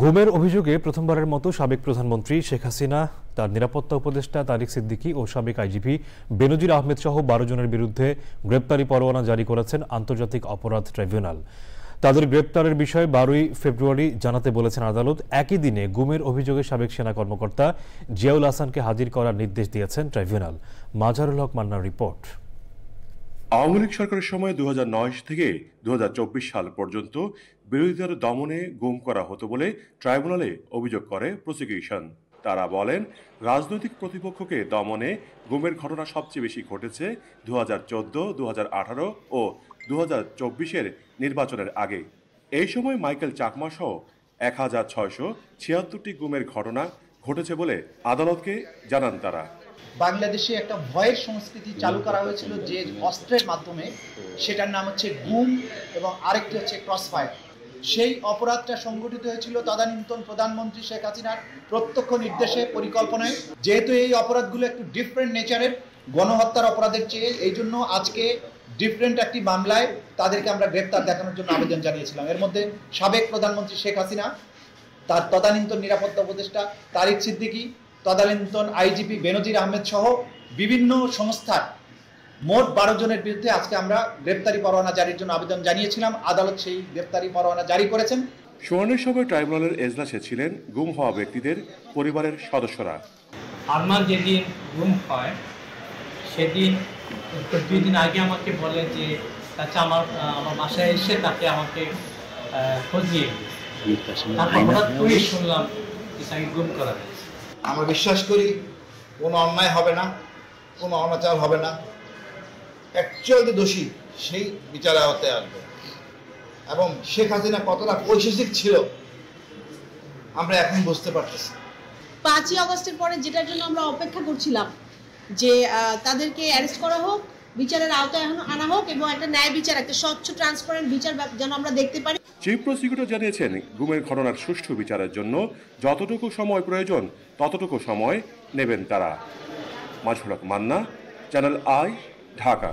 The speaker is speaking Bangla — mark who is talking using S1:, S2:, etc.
S1: গুমের অভিযোগে প্রথমবারের মতো সাবেক প্রধানমন্ত্রী শেখ হাসিনা, তার নিরাপত্তা উপদেষ্টা তারিক সিদ্দিকী ও সাবেক আইজিপি বেনজির আহমেদ সহ ১২ জনের বিরুদ্ধে গ্রেপ্তারি পরোয়ানা জারি করেছেন আন্তর্জাতিক অপরাধ ট্রাইব্যুনাল। তাদের গ্রেপ্তারের বিষয়ে ১২ই ফেব্রুয়ারি জানাতে বলেছেন আদালত। একই দিনে গুমের অভিযোগে সাবেক সেনা কর্মকর্তা জিয়াউল হাসানকে হাজির করার নির্দেশ দিয়েছেন ট্রাইব্যুনাল। মাজারুল হক মান্নার রিপোর্ট।
S2: আওয়ামী লীগ সরকারের সময় ২০০৯ থেকে ২০২৪ সাল পর্যন্ত বিরোধীদের দমনে গুম করা হতো বলে ট্রাইব্যুনালে অভিযোগ করে প্রসিকিউশন। তারা বলেন, রাজনৈতিক প্রতিপক্ষকে দমনে গুমের ঘটনা সবচেয়ে বেশি ঘটেছে ২০১৪, ২০১৮ ও ২০২৪-এর নির্বাচনের আগে। এই সময় মাইকেল চাকমা সহ ১,৬৭৬টি গুমের ঘটনা ঘটেছে বলে আদালতকে জানান তারা।
S3: বাংলাদেশে একটা ভয়ের সংস্কৃতি চালু করা হয়েছিল যে অস্ত্রের মাধ্যমে, সেটার নাম হচ্ছে গুম এবং আরেকটি হচ্ছে ক্রসফায়ার। সেই অপরাধটা সংগঠিত হয়েছিল তদানীন্তন প্রধানমন্ত্রী শেখ হাসিনার প্রত্যক্ষ নির্দেশে, পরিকল্পনায়। যেহেতু এই অপরাধগুলো একটু ডিফারেন্ট নেচারের, গণহত্যার অপরাধের চেয়ে, এই জন্য আজকে ডিফারেন্ট একটি মামলায় তাদেরকে আমরা গ্রেপ্তার দেখানোর জন্য আবেদন জানিয়েছিলাম। এর মধ্যে সাবেক প্রধানমন্ত্রী শেখ হাসিনা, তার তদানীন্তন নিরাপত্তা উপদেষ্টা তারিক সিদ্দিকী, তদানীন্তন আইজিপি বেনজির আহমেদ সহ বিভিন্ন সংস্থার মোট ১২ জনের বিরুদ্ধে আজকে আমরা গ্রেপ্তারি পরোয়ানা জারির জন্য আবেদন জানিয়েছিলাম। আদালত সেই গ্রেপ্তারি পরোয়ানা জারি করেছেন।
S2: শুনানির সময় ট্রাইব্যুনালের এজলাসে ছিলেন গুম হওয়া ব্যক্তিদের পরিবারের সদস্যরা।
S4: আরমান যেদিন গুম হয় সেদিন ২ দিন আগে আমাকে বলে যে আচ্ছা আমার বাসায় এসে তাকে আমাকে খোঁজ নিয়ে তারপর হঠাৎ করে শুনলাম যে তাকে গুম করা হয়েছে।
S5: আমরা বিশ্বাস করি কোনো অন্যায় হবে না, কোনো অনাচার হবে না। অ্যাকচুয়ালি দোষী সেই বিচারের আওতায় আসবে। এবং শেখ হাসিনা কতটা পৈশাচিক ছিল আমরা এখন বুঝতে পারতেছি।
S6: ৫ই আগস্টের পরে যেটার জন্য আমরা অপেক্ষা করছিলাম যে তাদেরকে অ্যারেস্ট করা হোক, বিচারের আওতায় আনা হোক এবং একটা ন্যায় বিচার, একটা স্বচ্ছ ট্রান্সপারেন্ট বিচার যেন আমরা দেখতে পারি।
S2: চিফ প্রসিকিউটর জানিয়েছেন, গুমের ঘটনার সুষ্ঠু বিচারের জন্য যতটুকু সময় প্রয়োজন ততটুকু সময় নেবেন তারা। মাজারুল হক মান্না, চ্যানেল আই, ঢাকা।